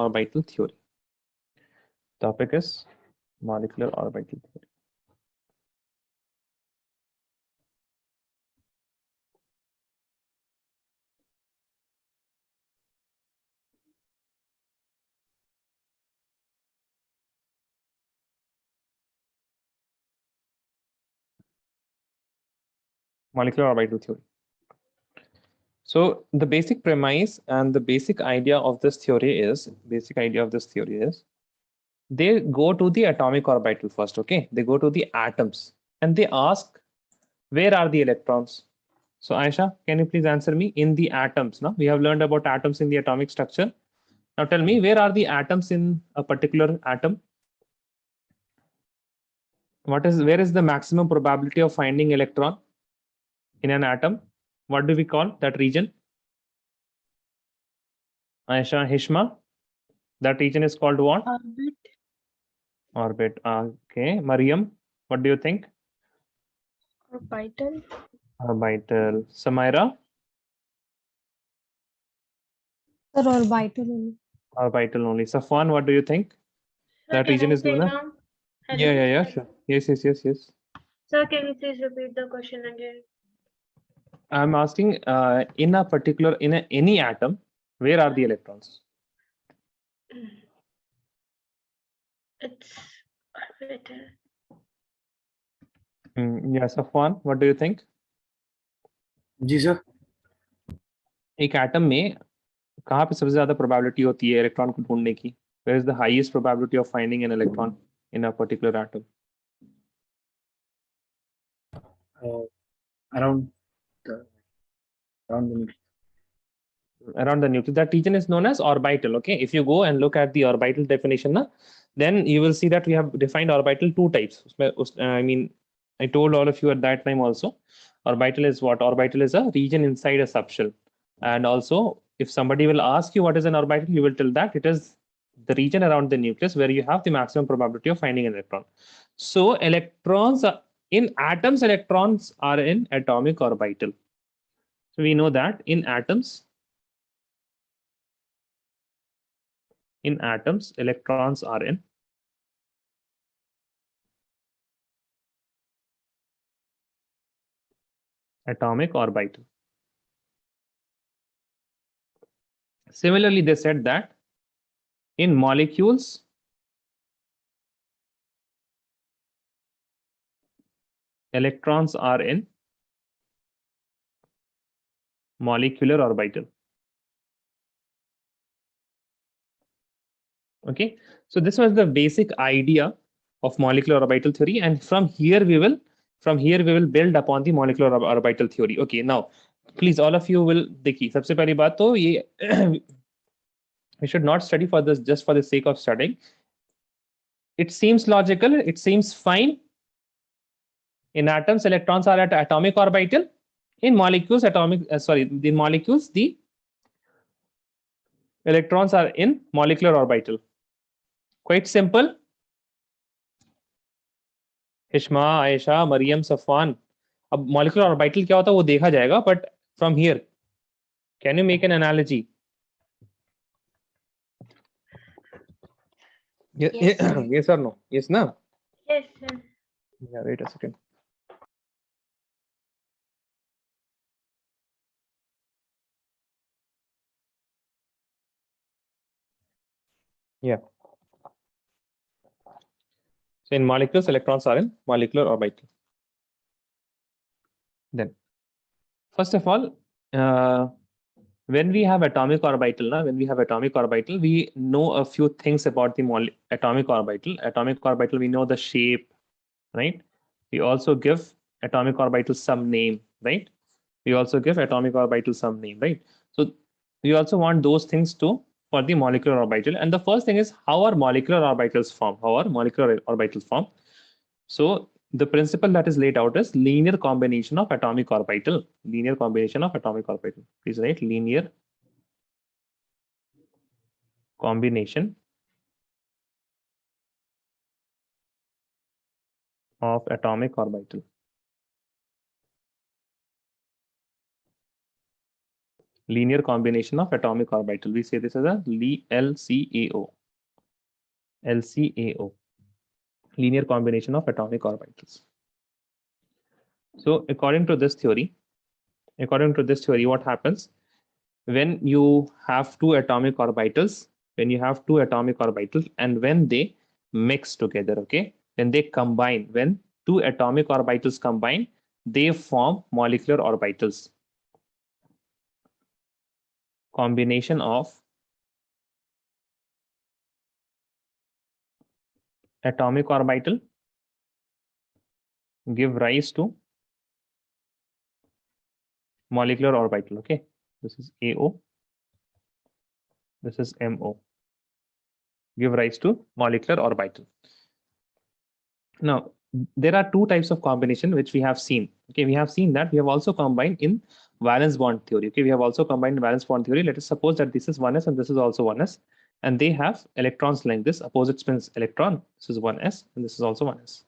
orbital theory. Topic is molecular orbital theory. Molecular orbital theory. So the basic premise and the basic idea of this theory is they go to the atomic orbital first. Okay, they go to the atoms and they ask, where are the electrons? So Aisha, can you please answer me? In the atoms, now we have learned about atoms in the atomic structure. Now tell me, where are the atoms in a particular atom? Where is the maximum probability of finding electron in an atom? What do we call that region? Aisha, Hishma, that region is called what? Orbit. Orbit. Okay. Mariam, what do you think? Orbital. Orbital. Samaira? Sir, orbital only. Orbital only. Safwan, what do you think? Sir, That can region I is say known as? now? Hello? Yeah, sure. Yes. Sir, can you please repeat the question again? I'm asking, in any atom, where are the electrons? It's orbital. Yeah, Safwan, what do you think? जी sir. एक atom में कहाँ पे सबसे ज्यादा probability होती है electron को ढूंढने की? Where is the highest probability of finding an electron in a particular atom? Around the nucleus. Around the nucleus. That region is known as orbital. Okay, if you go and look at the orbital definition, then you will see that we have defined orbital two types. I told all of you at that time also. Orbital is what? Orbital is a region inside a subshell. And also, if somebody will ask you what is an orbital, you will tell that it is the region around the nucleus where you have the maximum probability of finding an electron. So electrons in atoms, electrons are in atomic orbital. So we know that in atoms, electrons are in atomic orbital. Similarly, they said that in molecules, electrons are in molecular orbital. Okay, so this was the basic idea of molecular orbital theory, and from here we will build upon the molecular orbital theory. Okay, now please all of you will देखिए सबसे पहली बात तो ये we should not study for this just for the sake of studying. It seems logical, it seems fine. In atoms, electrons are at atomic orbital. In molecules, the electrons are in molecular orbital. Quite simple. Hishma, Aisha, Mariam, Safwan. अब molecular orbital क्या होता है वो देखा जाएगा, but from here, can you make an analogy? Yes or no? Yes, no? Yes, sir. Yeah, wait a second. Yeah. So in molecules, electrons are in molecular orbital. Then, first of all, when we have atomic orbital, we know a few things about the atomic orbital. Atomic orbital, we know the shape, right? We also give atomic orbital some name, right? So we also want those things too for the molecular orbital. And the first thing is how are molecular orbitals form? So the principle that is laid out is linear combination of atomic orbital. Please write linear combination of atomic orbital. Linear combination of atomic orbital. We say this as a LCAO. LCAO. Linear combination of atomic orbitals. So according to this theory, what happens when you have two atomic orbitals? When you have two atomic orbitals and when they mix together, okay, when they combine, when two atomic orbitals combine, they form molecular orbitals. Combination of atomic orbital give rise to molecular orbital. Okay, this is AO, this is MO, give rise to molecular orbital. Now there are two types of combination which we have seen. Okay, we have seen that we have also combined in valence bond theory. Okay, we have also combined in valence bond theory. Let us suppose that this is 1s and this is also 1s, and they have electrons like this, opposite spins electron. This is 1s and this is also 1s.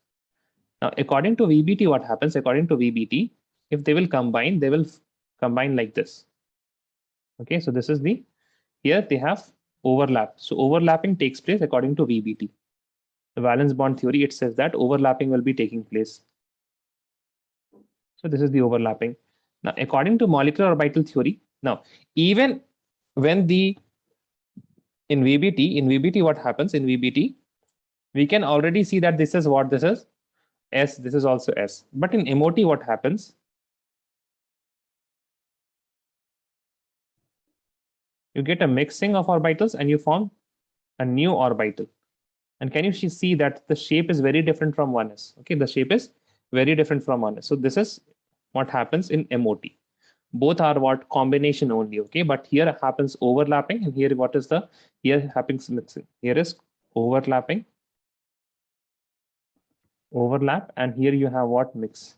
Now according to VBT, what happens? According to VBT, if they will combine, they will combine like this. Okay, so this is the, here they have overlap. So overlapping takes place according to VBT. The valence bond theory, it says that overlapping will be taking place. So this is the overlapping. Now according to molecular orbital theory, now even when the in VBT what happens? In VBT we can already see that this is what this is S, this is also S. But in MOT what happens? You get a mixing of orbitals and you form a new orbital. And can you see that the shape is very different from 1s? Okay, the shape is very different from 1s. So this is what happens in MOT. Both are what? Combination only. Okay, but here happens overlapping, and here what is the, here happens mixing. Here is overlapping, overlap, and here you have what? Mixing.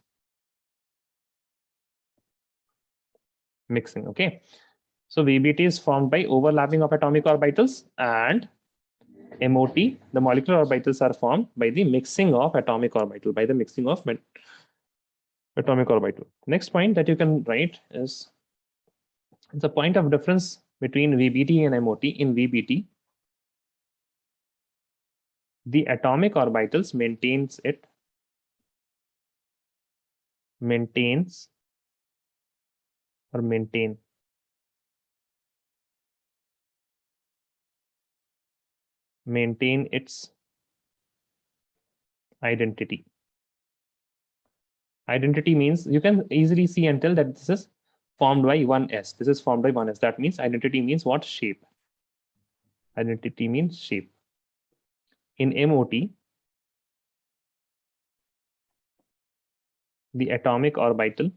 Okay, so VBT is formed by overlapping of atomic orbitals, and MOT, the molecular orbitals are formed by the mixing of atomic orbital, by the mixing of atomic orbital. Next point that you can write is the point of difference between VBT and MOT. In VBT, the atomic orbitals maintain its identity. Identity means you can easily see and tell that this is formed by 1s. This is formed by 1s. That means identity means what? Shape. Identity means shape. In MOT, the atomic orbital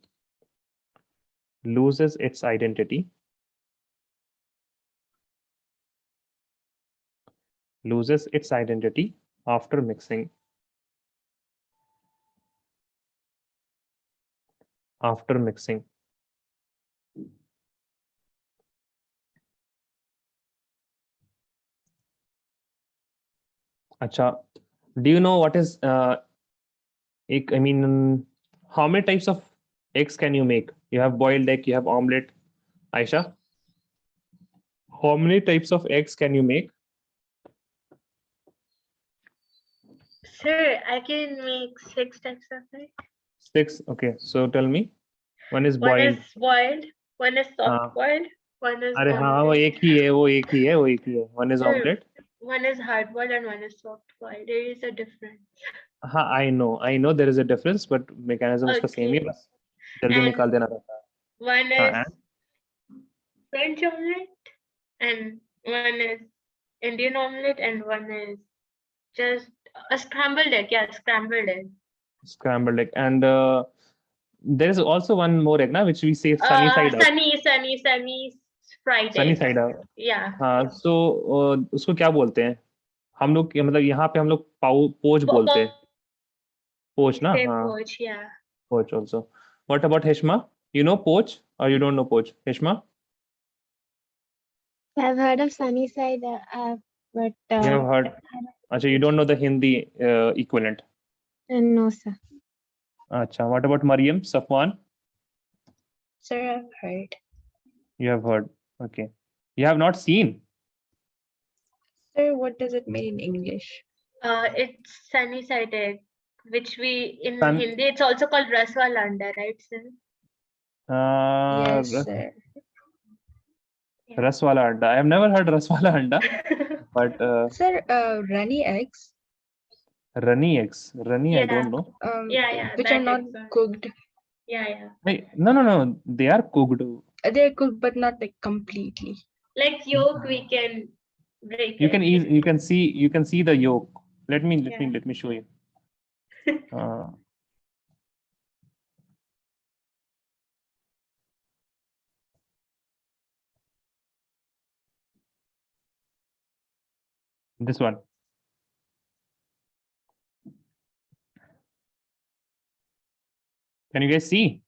loses its identity, after mixing. Acha, do you know what is egg? I mean, how many types of eggs can you make? You have boiled egg, you have omelette. Aisha, how many types of eggs can you make? Sir, I can make 6 types of egg. 6. Okay, so tell me. One is One boiled. is boiled, one is soft boiled, one is अरे हाँ वो omelette. एक ही है, वो एक ही है. One is Sir, omelette. one is hard boiled and one is soft boiled. There is a difference. हाँ, I know there is a difference, but mechanism उसका same ही है, Okay. बस जल्दी And निकाल देना रहता है. one हाँ, is French omelette and one is Indian omelette and one is just a scrambled egg. Yeah, scrambled egg. scrambled egg, and there is also one more egg, ना, which we say sunny side up. Sunny fried Sunny egg. side up. Yeah. हाँ, so उसको क्या बोलते हैं हम लोग? मतलब यहाँ पे हम लोग पोच बोलते हैं. Poach, ना? Say हाँ, poach, yeah. poach also. What about Heshma? You know poach or you don't know poach? Heshma? I've heard of sunny side, but You have heard. Acha, you don't know the Hindi equivalent. no, sir. Acha, what about Mariam, Safwan? Sir, I've heard. You have heard. Okay. You have not seen. Sir, what does it mean in English? It's sunny side egg, which we in Sun- Hindi it's also called raswal anda, right, sir? Yes, sir. Raswala anda. I have never heard raswala anda, but Sir, runny eggs, runny eggs. Runny, I Yeah. don't know. Yeah, which are that not eggs are- cooked. Yeah. Wait, no. They are cooked. They're cooked, but not like completely. Like yolk, we can break You it. can you can see the yolk. Let me show you. This one. Can you guys see?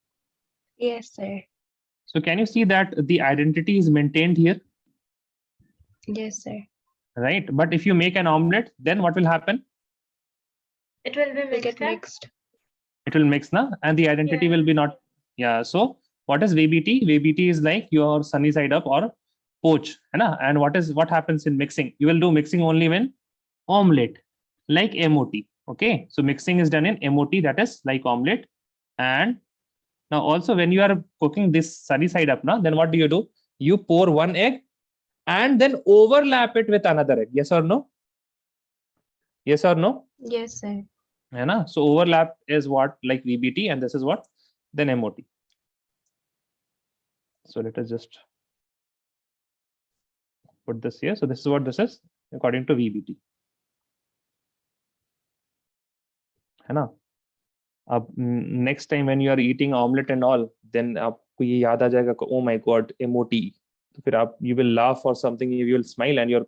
Yes, sir. So can you see that the identity is maintained here, Yes, sir. right? But if you make an omelette, then what will happen? It will be They mixed get up. mixed. It will mix now, and the identity Yeah. will be not. Yeah. So what is VBT? VBT is like your sunny side up or poach, है ना? And what happens in mixing? You will do mixing only when omelette, like MOT. Okay. So mixing is done in MOT, that is like omelette. And now also when you are cooking this sunny side up now, then what do? You pour one egg and then overlap it with another egg. Yes or no? Yes or no? Yes, sir. है ना? So overlap is what like VBT, and this is what then MOT. So let us just put this here. So this is what this is according to VBT. है ना? अब next time when you are eating omelette and all, then आपको ये याद आ जाएगा, oh my god, MOT. तो फिर आप you will laugh or something, you will smile, and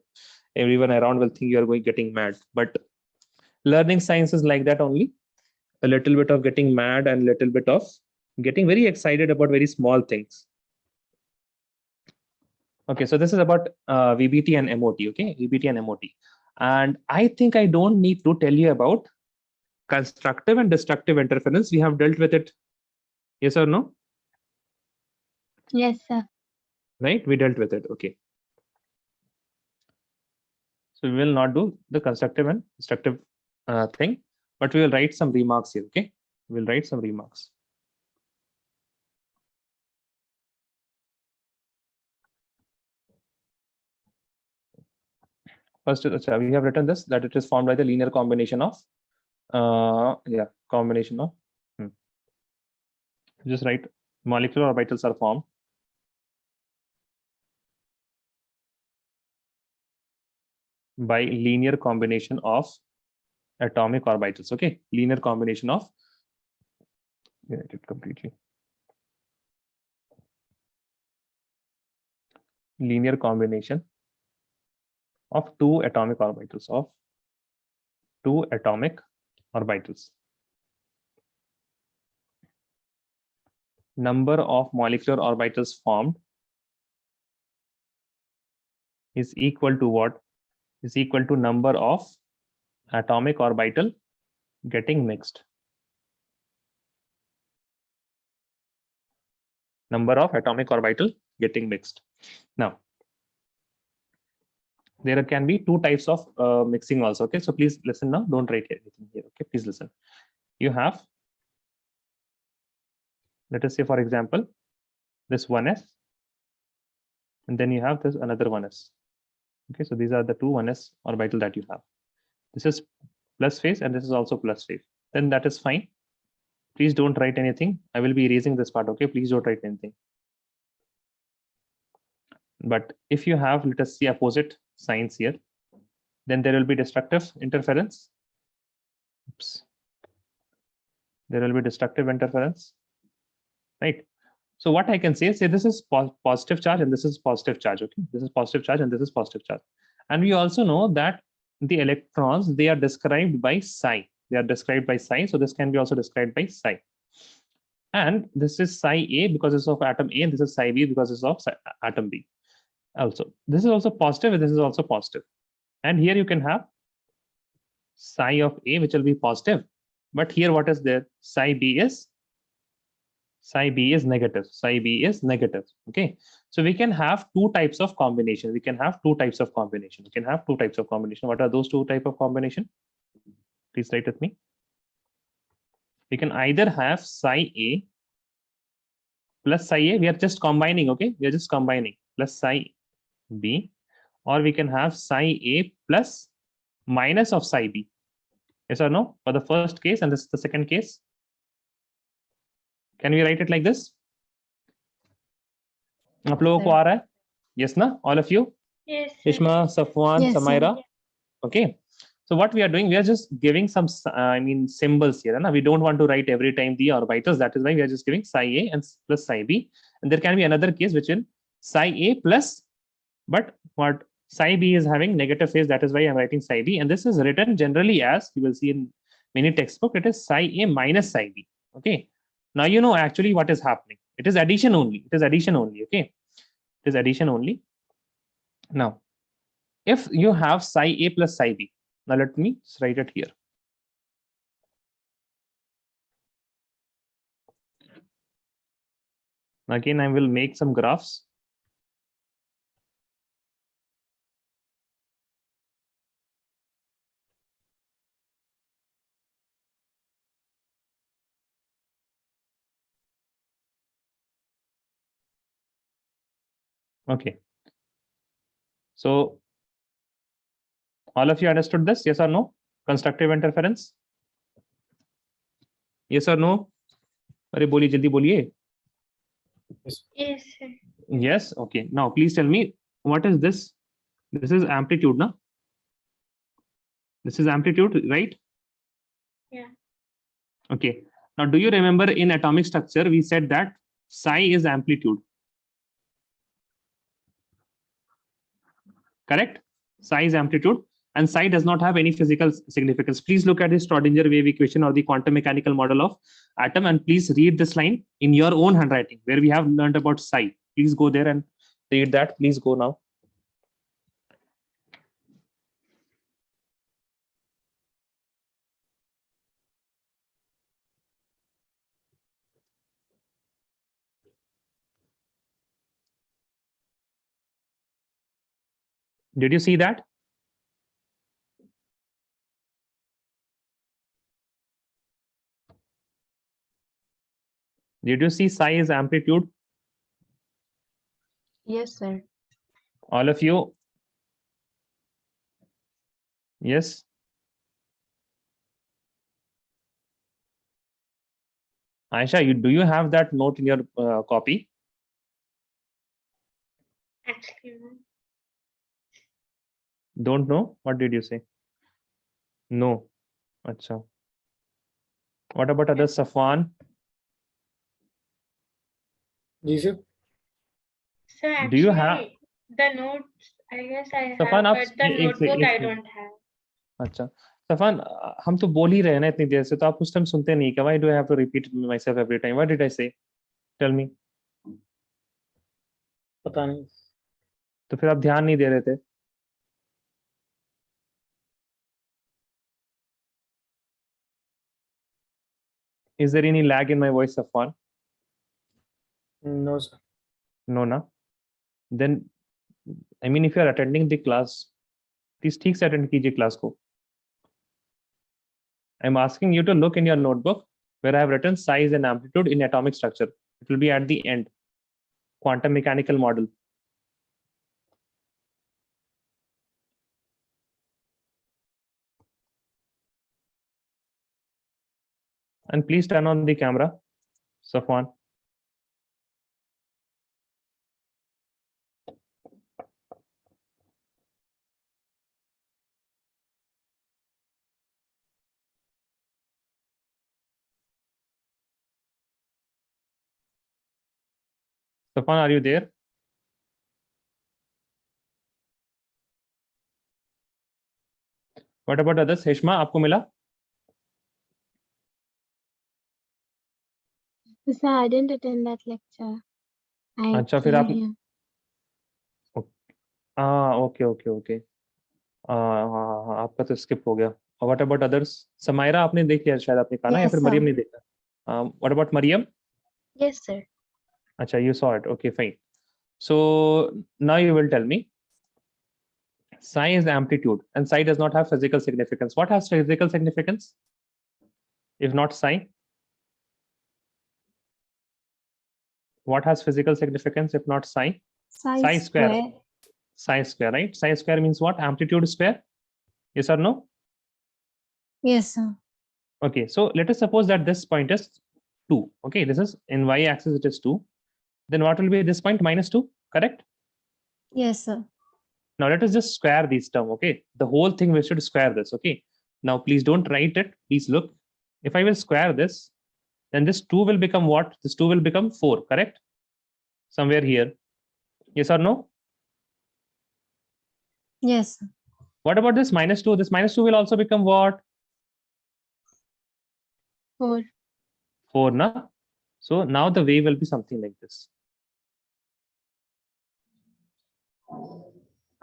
everyone around will think you are getting mad. But learning science is like that only. A little bit of getting mad and little bit of getting very excited about very small things. Okay, so this is about VBT and MOT. Okay, VBT and MOT. And I think I don't need to tell you about constructive and destructive interference. We have dealt with it. Yes or no? Yes, sir. Right? We dealt with it. Okay. So we will not do the constructive and destructive thing, but we will write some remarks here. Okay. We'll write some remarks. First, we have written this, that it is formed by the linear combination of, combination of, just write molecular orbitals are formed by linear combination of atomic orbitals. Okay, linear combination of, write it completely. Linear combination of two atomic orbitals, Number of molecular orbitals formed is equal to what? Is equal to number of atomic orbital getting mixed. Number of atomic orbital getting mixed. Now, there can be two types of mixing also. Okay, so please listen now. Don't write anything here. Okay, please listen. You have, let us say, for example, this 1s, and then you have this another 1s. Okay, so these are the two 1s orbital that you have. This is plus phase and this is also plus phase. Then that is fine. Please don't write anything. I will be erasing this part. Okay, please don't write anything. But if you have, let us see, opposite signs here, then there will be destructive interference. Oops. There will be destructive interference, right? So what I can say this is positive charge and this is positive charge. Okay, this is positive charge and this is positive charge. And we also know that the electrons, they are described by psi. They are described by psi. So this can be also described by psi. And this is psi A because it's of atom A, and this is psi B because it's of atom B. Also, this is also positive and this is also positive. And here you can have psi of A, which will be positive. But here what is there? Psi B is psi b is negative. Psi b is negative. Okay. So we can have two types of combination. We can have two types of combination. We can have two types of combination. What are those two type of combination? Please write with me. We can either have psi a plus psi a. We are just combining. Okay. We are just combining plus psi b, or we can have psi a plus minus of psi b. Yes or no? For the first case, and this is the second case. Can we write it like this? आप लोगों को आ रहा है? Yes, na? All of you? Yes, sir. Ishma, Safwan, Yes, sir. Samaira. Okay. So what we are doing, we are just giving some, symbols here. Na? We don't want to write every time the orbitals. That is why we are just giving psi a and plus psi b. And there can be another case which is psi a plus, but what psi b is having negative phase. That is why I'm writing psi b. And this is written generally as, you will see in many textbook, it is psi a minus psi b. Okay. Now you know actually what is happening. It is addition only. It is addition only. Okay. It is addition only. Now, if you have psi a plus psi b, now let me just write it here. Again, I will make some graphs. Okay. So all of you understood this? Yes or no? Constructive interference? Yes or no? अरे बोलिए जल्दी बोलिए. Yes, sir. Yes. Okay. Now please tell me, what is this? This is amplitude, na? This is amplitude, right? Yeah. Okay. Now, do you remember in atomic structure we said that psi is amplitude? Correct? Psi is amplitude, and psi does not have any physical significance. Please look at the Schrodinger wave equation or the quantum mechanical model of atom, and please read this line in your own handwriting where we have learned about psi. Please go there and read that. Please go now. Did you see that? Did you see psi is amplitude? Yes, sir. All of you? Yes. Aisha, do you have that note in your copy? Actually, no. Don't know? What did you say? No. Acha. What about others? Safwan? जी sir. Sir, Do you actually, have- the notes, I guess I have, Safwan, आप but the एक से- notebook एक I से- don't have. अच्छा. Safwan, हम तो बोल ही रहे हैं ना इतनी देर से, तो आप उस टाइम सुनते नहीं क्या? Why do I have to repeat myself every time? What did I say? Tell me. पता नहीं. तो फिर आप ध्यान नहीं दे रहे थे. Is there any lag in my voice, Safwan? No sir. No, na? Then, I mean, if you are attending the class, please ठीक से attend कीजिए class को. I'm asking you to look in your notebook where I have written size and amplitude in atomic structure. It will be at the end. Quantum mechanical model. And please turn on the camera, Safwan. Safwan, are you there? What about others? Heshma, आपको मिला? Sir, I didn't attend that lecture. I अच्छा, फिर came आप here. Okay. हाँ, आपका तो skip हो गया. What about others? समायरा आपने देख लिया शायद, आपने कहा ना, या Yes, फिर sir. मरियम ने देखा? What about Maryam? Yes, sir. Acha, you saw it. Okay, fine. So now you will tell me psi is amplitude and psi does not have physical significance. What has physical significance if not psi? What has physical significance if not psi? Psi square. Psi square, right? Psi square means what? Amplitude square? Yes or no? Yes, sir. Okay, so let us suppose that this point is 2. Okay, this is in y-axis, it is 2. Then what will be this point? -2, correct? Yes, sir. Now let us just square this term, okay? The whole thing we should square this, okay? Now please don't write it. Please look. If I will square this, then this 2 will become what? This 2 will become 4, correct? Somewhere here. Yes or no? Yes, sir. What about this -2? This -2 will also become what? 4. 4, na? So now the wave will be something like this.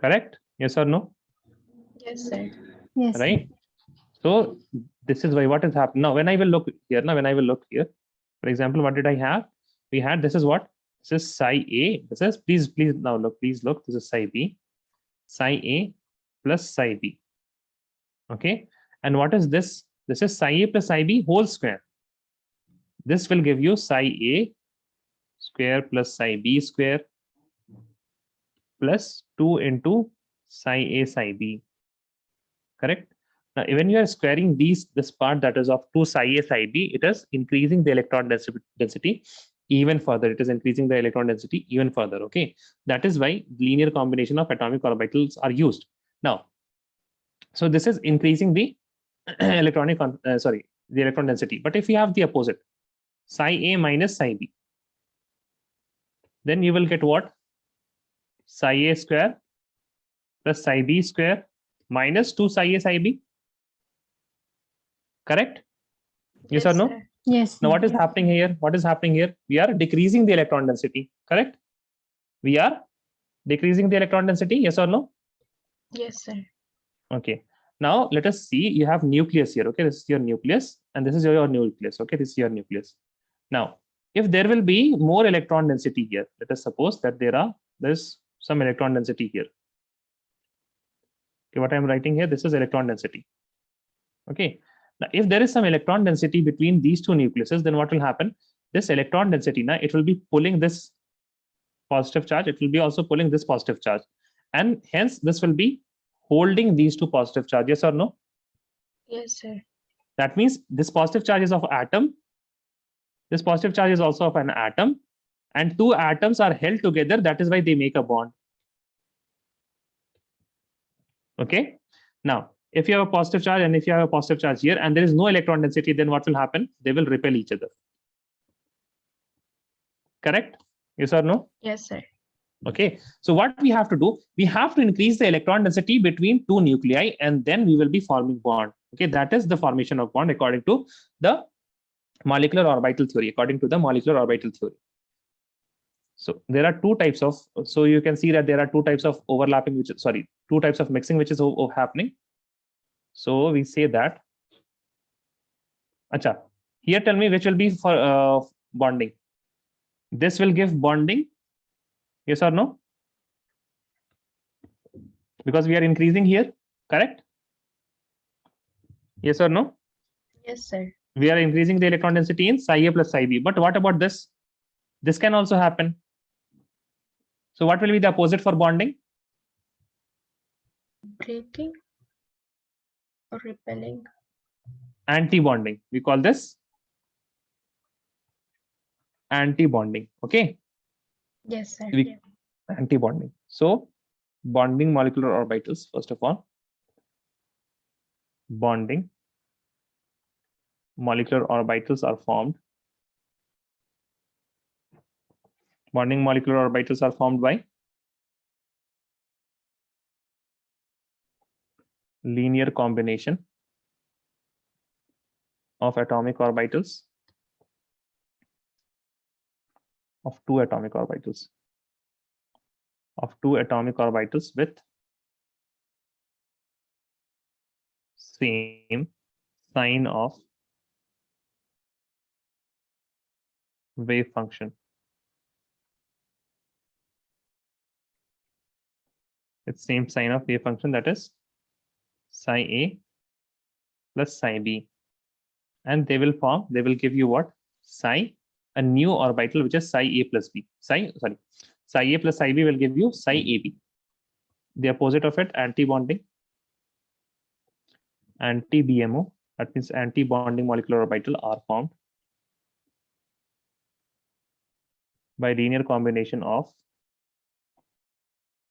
Correct? Yes or no? Yes, sir. Yes, sir. Right? So this is why what is happening now. When I will look here, now when I will look here, for example, what did I have? We had this is what? This is psi A. This is please now look. Please look. This is psi B, psi A plus psi B. Okay, and what is this? This is psi A plus psi B whole square. This will give you psi A square plus psi B square plus 2 into psi A psi B. Correct? Now, when you are squaring this part that is of 2 psi A psi B, it is increasing the electron density even further. It is increasing the electron density even further. Okay, that is why linear combination of atomic orbitals are used. Now, so this is increasing the the electron density. But if you have the opposite, psi A minus psi B, then you will get what? Psi A square plus psi B square minus 2 psi A psi B. Correct? Yes or no? sir. Yes, Now, sir. what is happening here? What is happening here? We are decreasing the electron density. Correct? We are decreasing the electron density. Yes or no? Yes, sir. Okay. Now, let us see. You have nucleus here. Okay. This is your nucleus, and this is your nucleus. Okay. This is your nucleus. Now, if there will be more electron density here, let us suppose that there's some electron density here. Okay. What I'm writing here, this is electron density. Okay. Now, if there is some electron density between these two nucleuses, then what will happen? This electron density, now it will be pulling this positive charge. It will be also pulling this positive charge. And hence, this will be holding these two positive charges, or no? Yes, sir. That means this positive charge is of atom. This positive charge is also of an atom. And two atoms are held together. That is why they make a bond. Okay. Now, if you have a positive charge and if you have a positive charge here and there is no electron density, then what will happen? They will repel each other. Correct? Yes or no? Yes, sir. Okay. So what we have to do, we have to increase the electron density between two nuclei and then we will be forming bond. Okay. That is the formation of bond according to the molecular orbital theory, So there are two types of, so you can see that there are two types of overlapping, two types of mixing, which is happening. So we say that, acha, here tell me which will be for bonding. This will give bonding, yes or no? Because we are increasing here, correct? Yes or no? Yes, sir. We are increasing the electron density in psi A plus psi B. But what about this? This can also happen. So what will be the opposite for bonding? Breaking or repelling? Anti-bonding. We call this anti-bonding. Okay. Yes, sir. Anti-bonding. So bonding molecular orbitals, first of all. Bonding molecular orbitals are formed. Bonding molecular orbitals are formed by linear combination of atomic orbitals of two atomic orbitals with same sign of wave function. It's same sign of wave function, that is psi A plus psi B. And they will give you what? Psi, a new orbital, which is psi A plus B. Psi A plus psi B will give you psi AB. The opposite of it, anti-bonding, anti-BMO, that means anti-bonding molecular orbital, are formed by linear combination of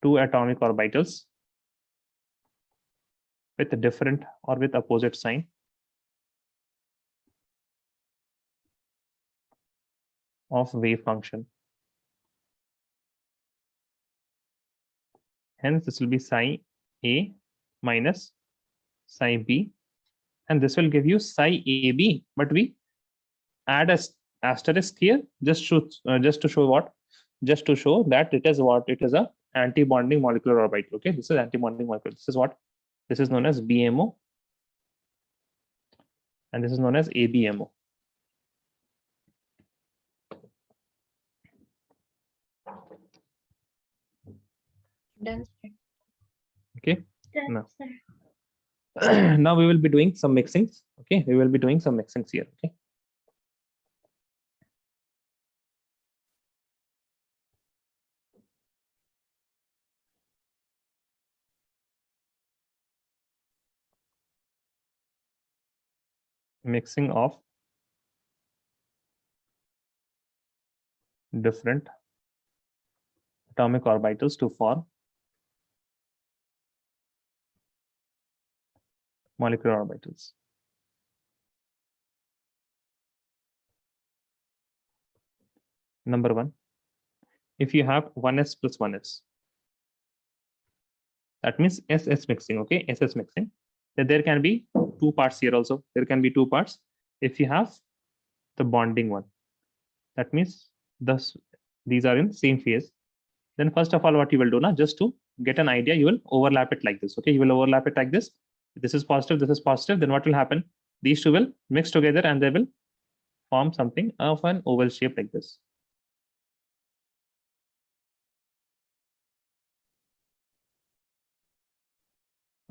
two atomic orbitals with a different or with opposite sign of wave function. Hence, this will be psi A minus psi B, and this will give you psi AB. But we add a asterisk here just to show what? Just to show that it is what? It is a anti-bonding molecular orbital. Okay, this is anti-bonding molecular. This is what? This is known as BMO, and this is known as ABMO. Done, sir. Okay. Yes, No. sir. Now we will be doing some mixings. Okay, we will be doing some mixings here. Okay. Mixing of different atomic orbitals to form molecular orbitals. Number one, if you have 1s plus 1s, that means SS mixing. Okay, SS mixing. Then there can be two parts here also. There can be two parts. If you have the bonding one, that means these are in same phase. Then first of all, what you will do now, just to get an idea, you will overlap it like this. Okay, you will overlap it like this. This is positive, this is positive. Then what will happen? These two will mix together and they will form something of an oval shape like this.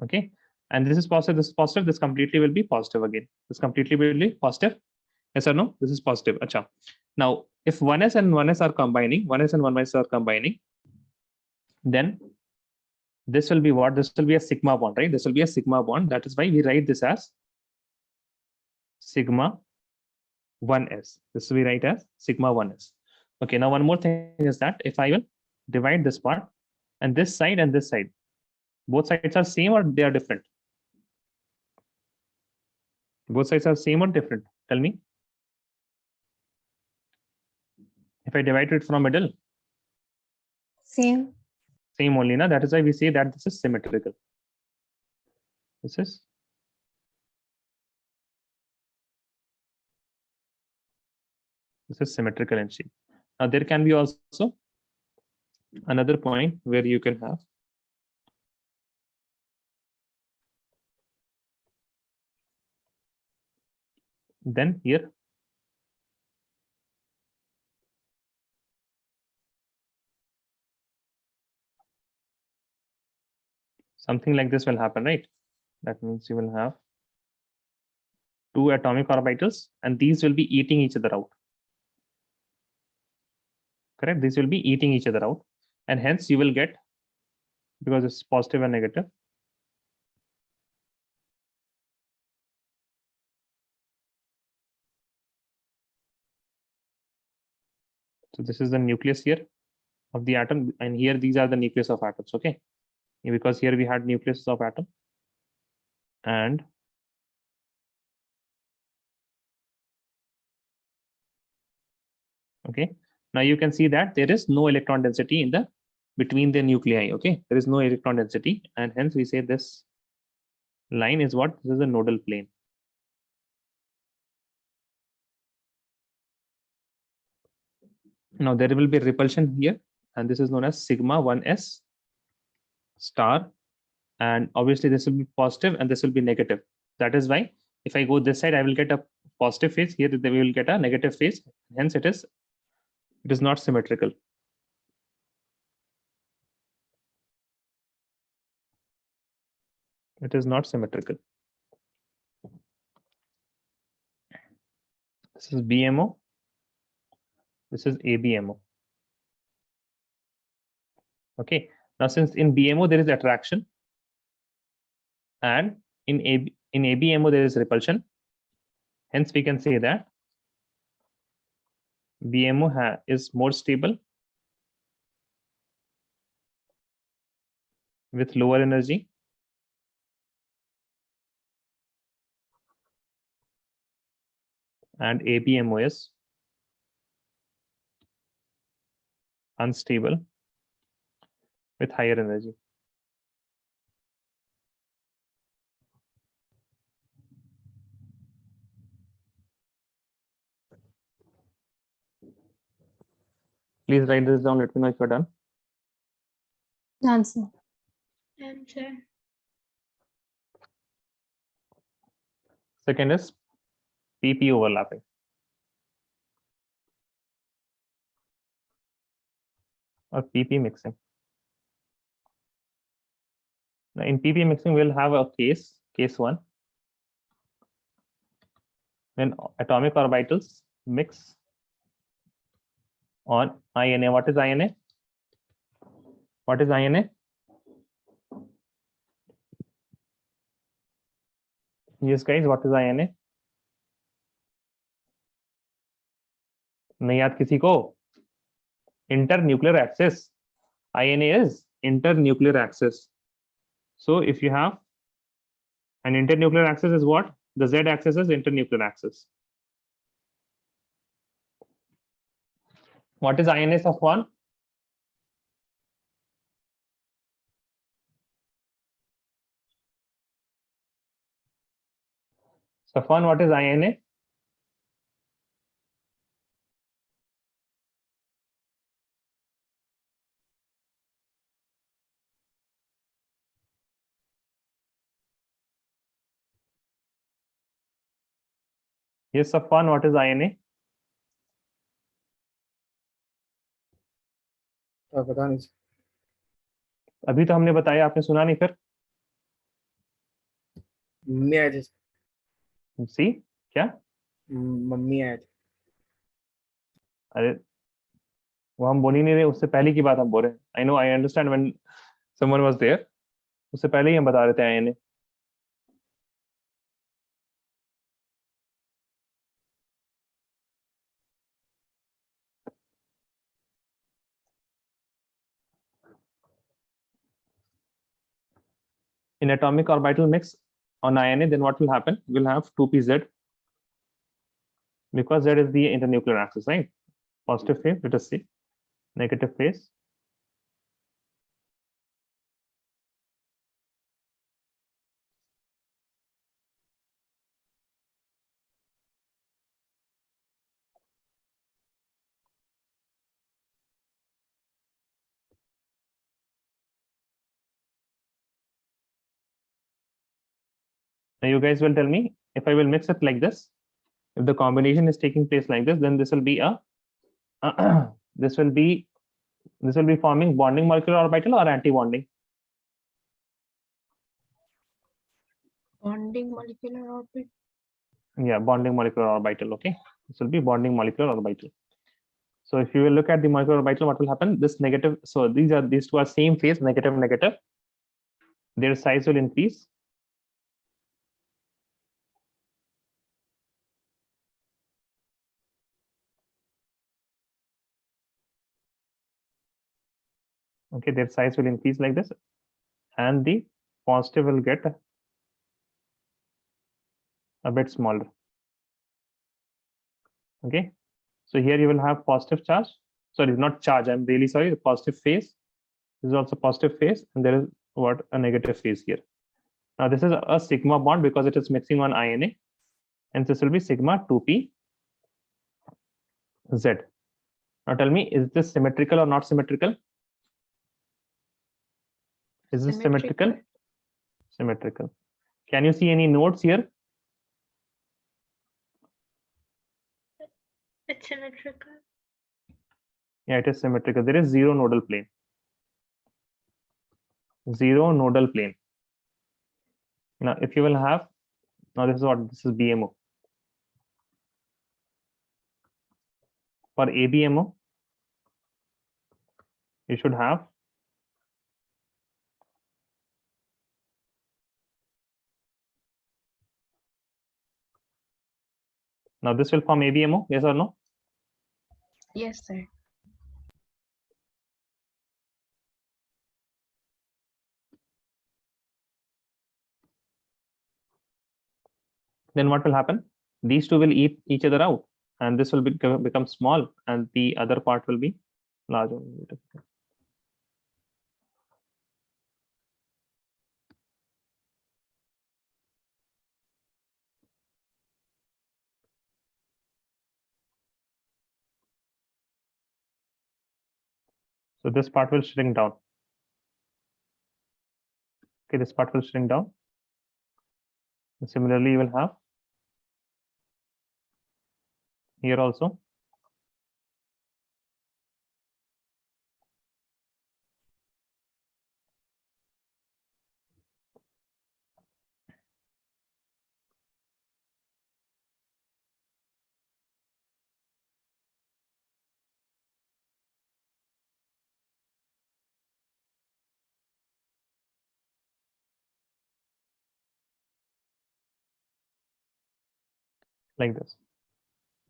Okay, and this is positive, this is positive, this completely will be positive again. This completely will be positive. Yes or no? This is positive. Acha. Now, if 1s and 1s are combining, 1s and 1s are combining, then this will be what? This will be a sigma bond, right? This will be a sigma bond. That is why we write this as sigma 1s. This will be write as sigma 1s. Okay, now one more thing is that if I will divide this part and this side, both sides are same or they are different? Both sides are same or different? Tell me. If I divide it from middle, Same. same only, na? That is why we say that this is symmetrical. This is symmetrical in shape. Now there can be also another point where you can have then here something like this will happen, right? That means you will have two atomic orbitals and these will be eating each other out. Correct? These will be eating each other out, and hence you will get, because it's positive and negative, so this is the nucleus here of the atom, and here these are the nucleus of atoms. Okay, because here we had nucleus of atom, and okay, now you can see that there is no electron density in the between the nuclei. Okay, there is no electron density, and hence we say this line is what? This is a nodal plane. Now there will be repulsion here, and this is known as sigma 1s star, and obviously this will be positive and this will be negative. That is why if I go this side, I will get a positive phase. Here we will get a negative phase. Hence it is It is not symmetrical. It is not symmetrical. This is BMO. This is ABMO. Okay. Now, since in BMO there is attraction, and in ABMO there is repulsion, hence we can say that BMO is more stable with lower energy, and ABMO is unstable with higher energy. Please write this down. Let me know if you're done. Answer. Answer. Second is PP overlapping. Or PP mixing. Now in PP mixing, we'll have a case 1, when atomic orbitals mix on INA. What is INA? What is INA? Yes, guys, what is INA? नहीं याद किसी को? Internuclear axis. INA is internuclear axis. So if you have an internuclear axis is what? The Z axis is internuclear axis. What is INA of 1? Safwan, what is INA? Yes, Safwan, what is INA? पता नहीं। अभी तो हमने बताया, आपने सुना नहीं फिर? मम्मी आए थे। सी क्या? मम्मी आए थे। अरे वो हम बोल ही नहीं रहे, उससे पहले की बात हम बोल रहे हैं. I know, I understand when someone was there. उससे पहले ही हम बता रहे थे आईएनए. In atomic orbital mix on INA, then what will happen? We'll have 2pz, because Z is the internuclear axis, right? Positive phase, let us see. Negative phase. Now you guys will tell me, if I will mix it like this, if the combination is taking place like this, then this will be a this will be forming bonding molecular orbital or anti-bonding. Bonding molecular orbit. Yeah, bonding molecular orbital. Okay, this will be bonding molecular orbital. So if you will look at the molecular orbital, what will happen? This negative. So these two are same phase, negative, negative. Their size will increase. Okay, their size will increase like this, and the positive will get a bit smaller. Okay, so here you will have positive charge. Sorry, not charge. I'm really sorry. The positive phase. This is also positive phase, and there is what, a negative phase here. Now this is a sigma bond because it is mixing on INA, and this will be sigma 2p Z. Now tell me, is this symmetrical or not symmetrical? Is this symmetrical? Symmetrical. Can you see any nodes here? It's symmetrical. Yeah, it is symmetrical. There is zero nodal plane. Zero nodal plane. Now, if you will have, now this is what, this is BMO. For ABMO, you should have now this will form ABMO, yes or no? Yes, sir. Then what will happen? These two will eat each other out, and this will become small, and the other part will be larger. So this part will shrink down. Okay, this part will shrink down. And similarly, you will have here also. Like this.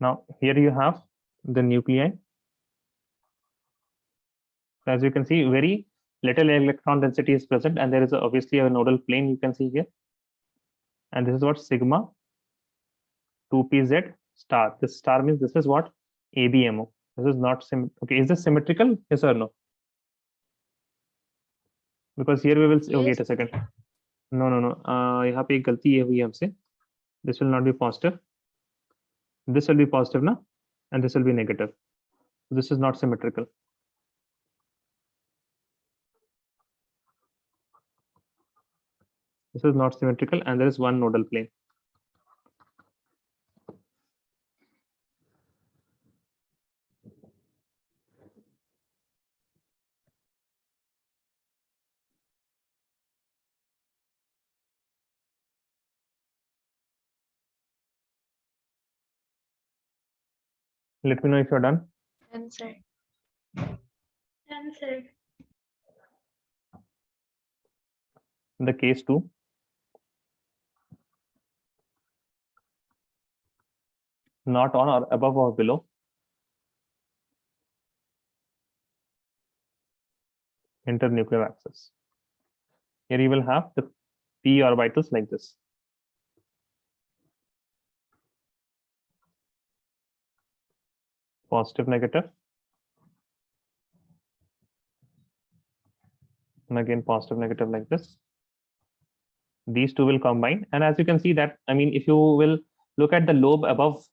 Now here you have the nuclei. So as you can see, very little electron density is present, and there is obviously a nodal plane you can see here. And this is what sigma 2pz star. This star means this is what ABMO. This is not okay. Is this symmetrical? Yes or no? Because here we will see, oh, wait a second. No. यहाँ पे एक गलती ये हुई हमसे. This will not be positive. This will be positive, na? And this will be negative. This is not symmetrical. This is not symmetrical, and there is one nodal plane. Let me know if you're done. Answer. Answer. The case 2. Not on or above or below. Internuclear axis. Here you will have the p orbitals like this. Positive, negative. And again, positive, negative like this. These two will combine. And as you can see that, I mean, if you will look at the lobe above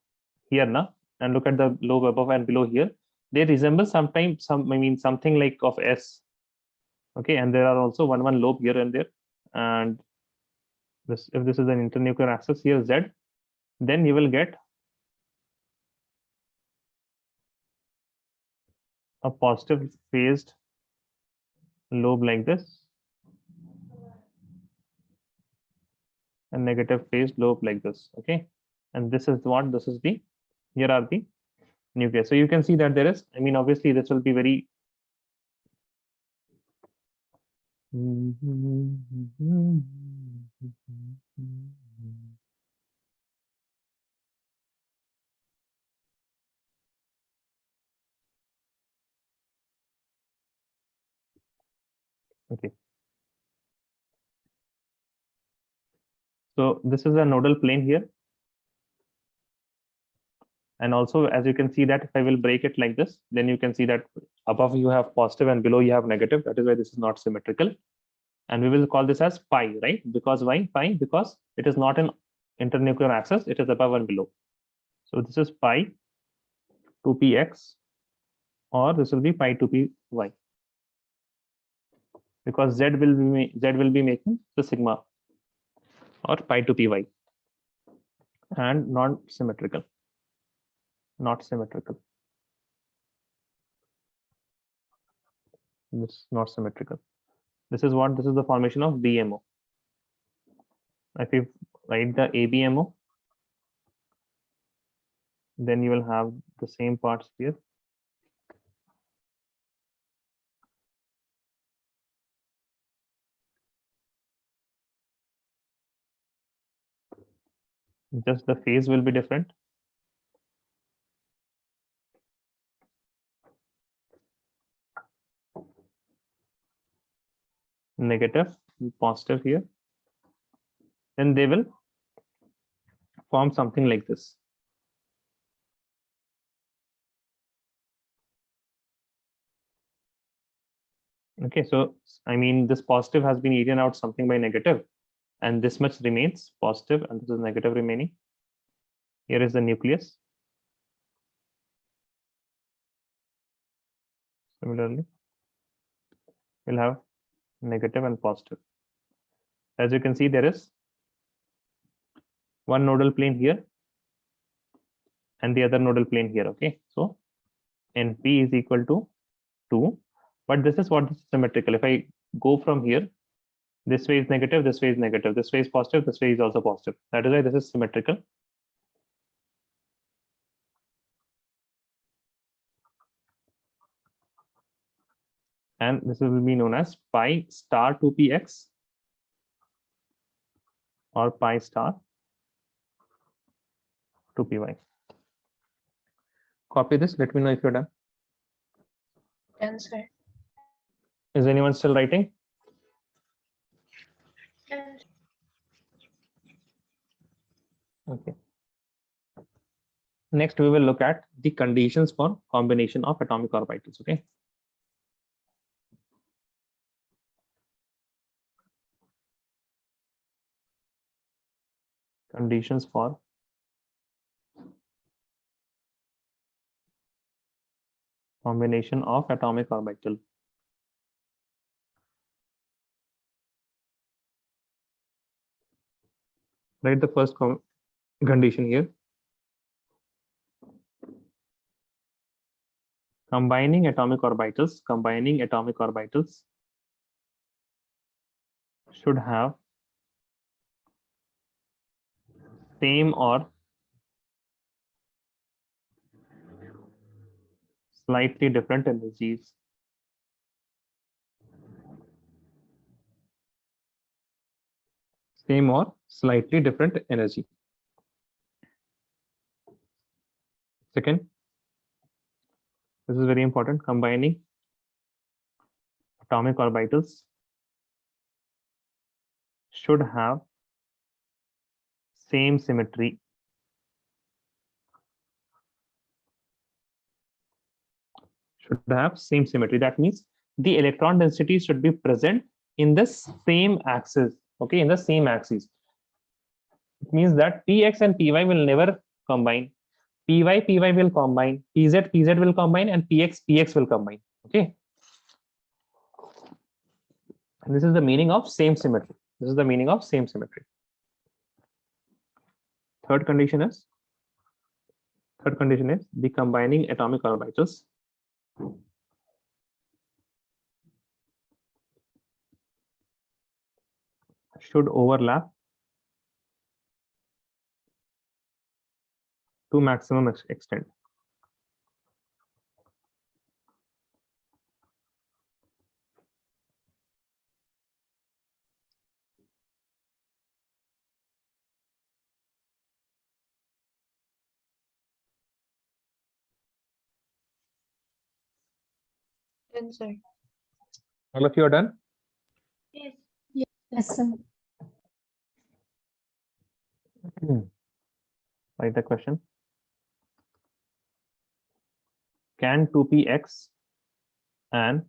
here now, and look at the lobe above and below here, they resemble sometimes something like of S. Okay, and there are also one lobe here and there. And this, if this is an internuclear axis here, Z, then you will get a positive phased lobe like this, and negative phased lobe like this. Okay, and this is what, this is the, here are the nuclei. So you can see that there is, I mean, obviously this will be very okay. So this is a nodal plane here. And also, as you can see that if I will break it like this, then you can see that above you have positive and below you have negative. That is why this is not symmetrical. And we will call this as pi, right? Because why pi? Because it is not an internuclear axis, it is above and below. So this is pi 2px, or this will be pi 2py. Because z will be making the sigma, or pi 2py, and not symmetrical. Not symmetrical. This is not symmetrical. This is what? This is the formation of BMO. If you write the ABMO, then you will have the same parts here. Just the phase will be different. Negative, positive here. Then they will form something like this. Okay, so I mean, this positive has been eaten out something by negative, and this much remains positive, and this is negative remaining. Here is the nucleus. Similarly, we'll have negative and positive. As you can see, there is one nodal plane here and the other nodal plane here. Okay, so NP is equal to 2, but this is what is symmetrical. If I go from here, this way is negative, this way is negative, this way is positive, this way is also positive. That is why this is symmetrical. And this will be known as pi star 2px or pi star 2py. Copy this. Let me know if you're done. Done, sir. Is anyone still writing? And Okay. Next, we will look at the conditions for combination of atomic orbitals. Okay. Conditions for combination of atomic orbital. Write the first condition here. Combining atomic orbitals should have same or slightly different energies. Same or slightly different energy. Second, this is very important, combining atomic orbitals should have same symmetry. Should have same symmetry. That means the electron density should be present in the same axis. Okay, in the same axis. It means that Px and Py will never combine. Py will combine. Pz will combine, and Px will combine. Okay. And this is the meaning of same symmetry. This is the meaning of same symmetry. Third condition is the combining atomic orbitals should overlap to maximum extent. Done, sir. All of you are done? yes, Yes, sir. Write the question. Can 2px and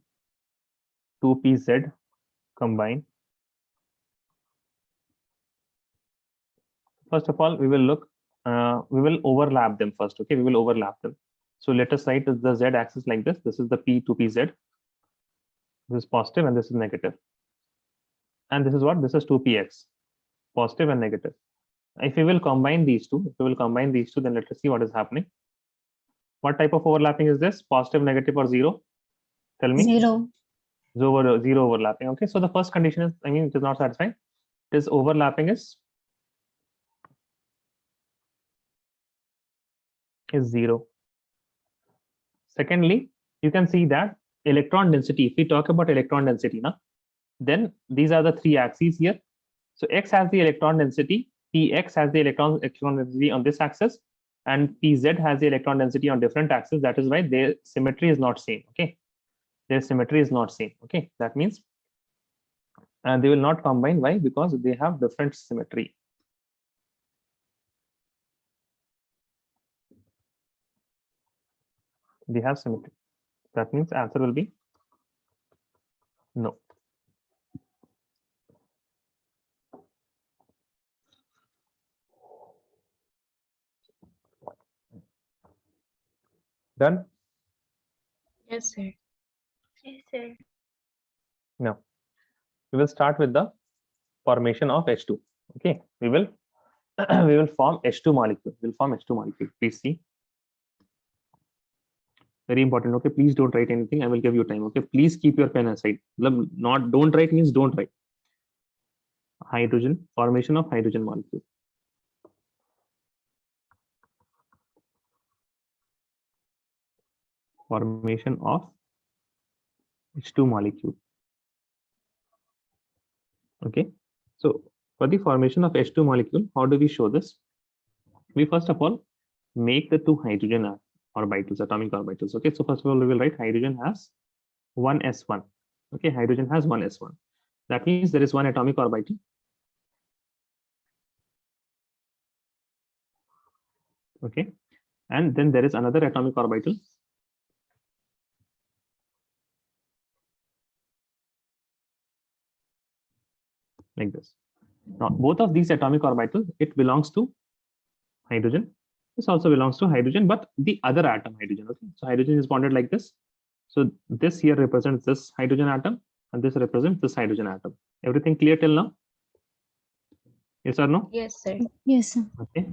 2pz combine? First of all, we will look, we will overlap them first. Okay, we will overlap them. So let us write the z axis like this. This is the p to pz. This is positive and this is negative. And this is what? This is 2px, positive and negative. If we will combine these two, then let us see what is happening. What type of overlapping is this? Positive, negative, or zero? Tell me. 0. zero overlapping. Okay, so the first condition is, I mean, it is not satisfying. It is overlapping is 0. Secondly, you can see that electron density, if we talk about electron density now, then these are the three axes here. So x has the electron density, px has the electron density on this axis, and pz has the electron density on different axes. That is why their symmetry is not same. Okay, their symmetry is not same. Okay, that means they will not combine. Why? Because they have different symmetry. They have symmetry. That means answer will be no. Done? Yes, sir. Yes, sir. Now, we will start with the formation of H2. Okay, we will we will form H2 molecule. We'll form H2 molecule. Please see. Very important. Okay, please don't write anything. I will give you time. Okay, please keep your pen aside. Not don't write means don't write. Hydrogen, formation of hydrogen molecule. Formation of H2 molecule. Okay, so for the formation of H2 molecule, how do we show this? We first of all make the two hydrogen orbitals, atomic orbitals. Okay, so first of all, we will write hydrogen has one s1. Okay, hydrogen has one s1. That means there is one atomic orbital. Okay, and then there is another atomic orbital. Like this. Now, both of these atomic orbitals, it belongs to hydrogen. This also belongs to hydrogen, but the other atom hydrogen. Okay, so hydrogen is bonded like this. So this here represents this hydrogen atom, and this represents this hydrogen atom. Everything clear till now? Yes or no? Yes, sir. Yes, sir. Okay.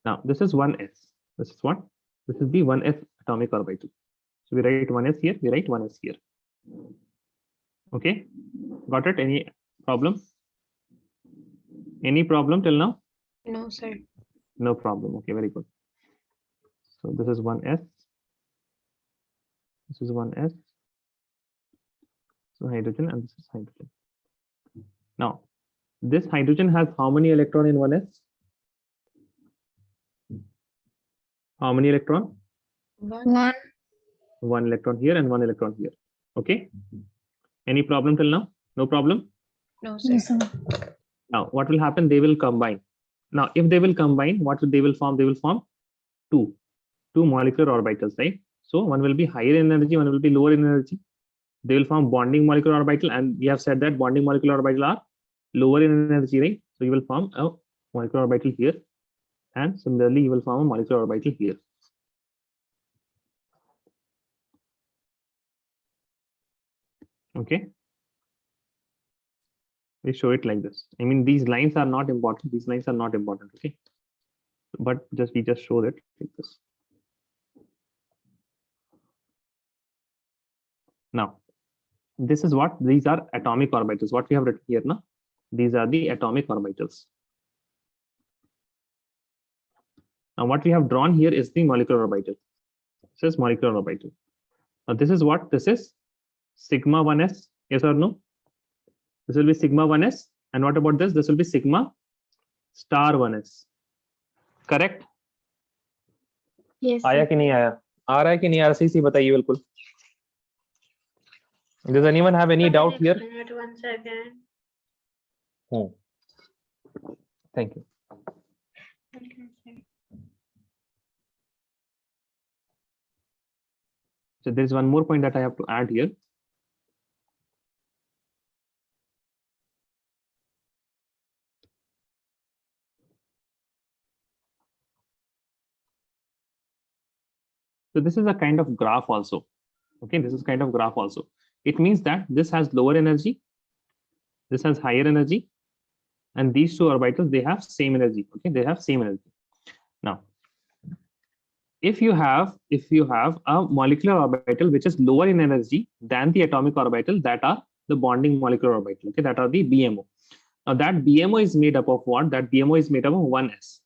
Now this is 1s. This is what? This is the 1s atomic orbital. So we write 1s here. We write 1s here. Okay. Got it? Any problem? Any problem till now? No, sir. No problem. Okay, very good. So this is 1s. This is 1s. So hydrogen, and this is hydrogen. Now, this hydrogen has how many electron in 1s? How many electron? One. One electron here and one electron here. Okay. Any problem till now? No problem. No, sir. Yes, sir. Now, what will happen? They will combine. Now, if they will combine, what they will form? They will form two molecular orbitals, right? So one will be higher in energy, one will be lower in energy. They will form bonding molecular orbital, and we have said that bonding molecular orbital are lower in energy, right? So you will form a molecular orbital here, and similarly you will form a molecular orbital here. Okay, we show it like this. I mean, these lines are not important. These lines are not important. Okay, but we just show it like this. Now, this is what these are atomic orbitals. What we have written here now, these are the atomic orbitals. Now, what we have drawn here is the molecular orbital. This is molecular orbital. Now, this is what? This is sigma 1s. Yes or no? This will be sigma 1s. And what about this? This will be sigma star 1s. Correct? Yes, आया sir. कि नहीं आया? आ रहा है कि नहीं आ रहा? सही बताइए बिल्कुल. Does anyone have any doubt here? Explain it once again. Thank you. Okay, sir. So there is one more point that I have to add here. So this is a kind of graph also. Okay, this is kind of graph also. It means that this has lower energy, this has higher energy, and these two orbitals, they have same energy. Okay, they have same energy. Now, if you have a molecular orbital which is lower in energy than the atomic orbital, that are the bonding molecular orbital, okay, that are the BMO. Now that BMO is made up of what? That BMO is made up of 1s.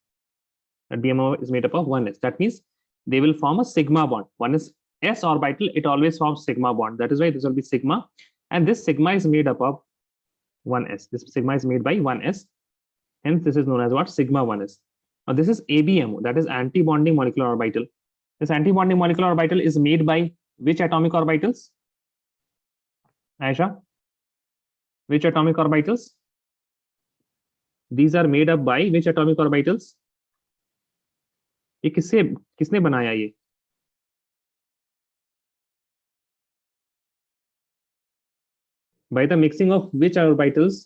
That BMO is made up of 1s. That means they will form a sigma bond. One is s orbital, it always forms sigma bond. That is why this will be sigma, and this sigma is made up of 1s. This sigma is made by 1s, hence this is known as what? Sigma 1s. Now this is ABMO, that is anti-bonding molecular orbital. This anti-bonding molecular orbital is made by which atomic orbitals? Aisha, which atomic orbitals? These are made up by which atomic orbitals? ये किसने बनाया ये? By the mixing of which orbitals?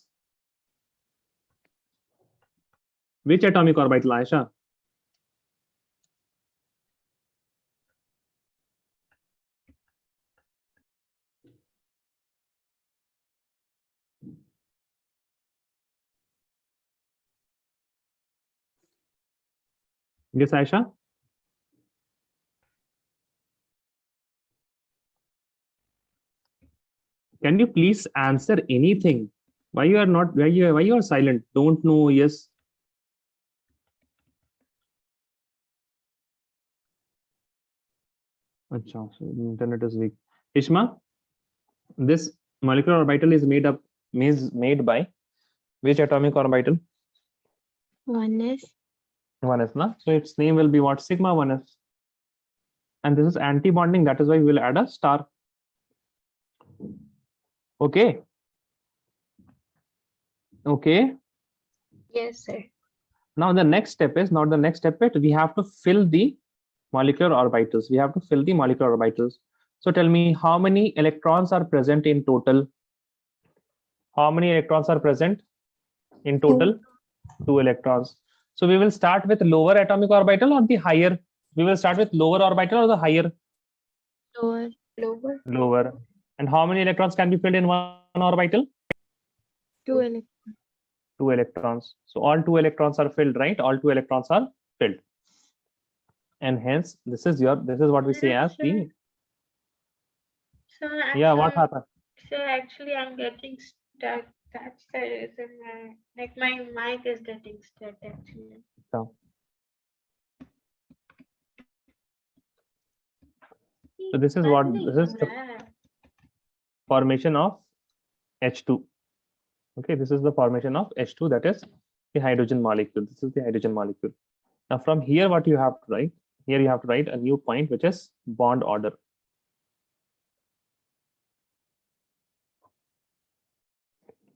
Which atomic orbital, Aisha? Yes, Aisha? Can you please answer anything? Why you are not? Why you are silent? Don't know. Yes. Achha, so internet is weak. Ishma, this molecular orbital is made by which atomic orbital? 1s. 1s, na? So its name will be what? Sigma 1s. And this is anti-bonding. That is why we will add a star. Okay. Okay. Yes, sir. Now the next step is we have to fill the molecular orbitals. We have to fill the molecular orbitals. So tell me, how many electrons are present in total? How many electrons are present in total? 2 electrons. So we will start with lower atomic orbital or the higher? We will start with lower orbital or the higher? Lower. Lower. Lower. And how many electrons can be filled in one orbital? 2 electrons. 2 electrons. So all 2 electrons are filled, right? All 2 electrons are filled. And hence, this is what we say as the. So Yeah, what happened? So actually, I'm getting stuck. That's the reason my mic is getting stuck actually. So this is what this is the formation of H2. Okay, this is the formation of H2, that is the hydrogen molecule. This is the hydrogen molecule. Now from here, what you have to write? Here you have to write a new point, which is bond order.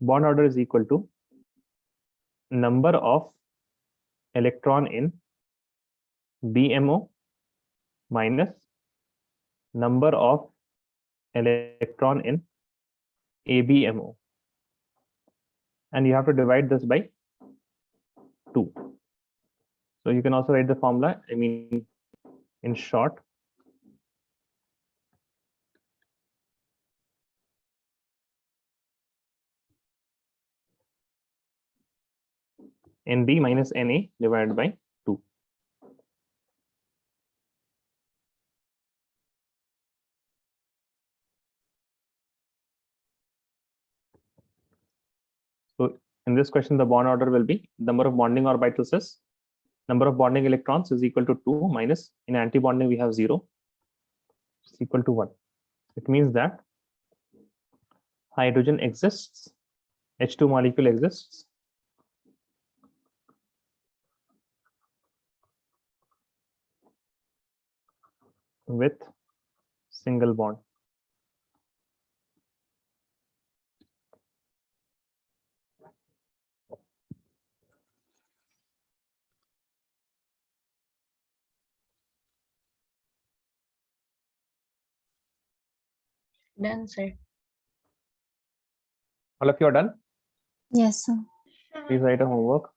Bond order is equal to number of electron in BMO minus number of electron in ABMO. And you have to divide this by 2. So you can also write the formula, I mean, in short. NB minus Na divided by 2. So in this question, the bond order will be number of bonding orbitals is number of bonding electrons is equal to 2 minus, in anti-bonding we have 0, is equal to 1. It means that hydrogen exists, H2 molecule exists with single bond. Done, sir. All of you are done? Yes, sir. Please write a homework.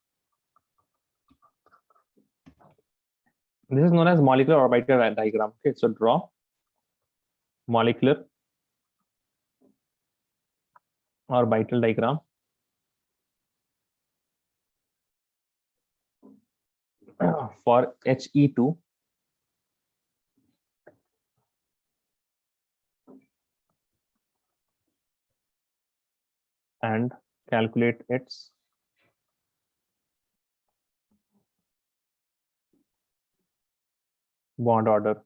This is known as molecular orbital diagram. Okay, so draw molecular orbital diagram for He2 and calculate its bond order.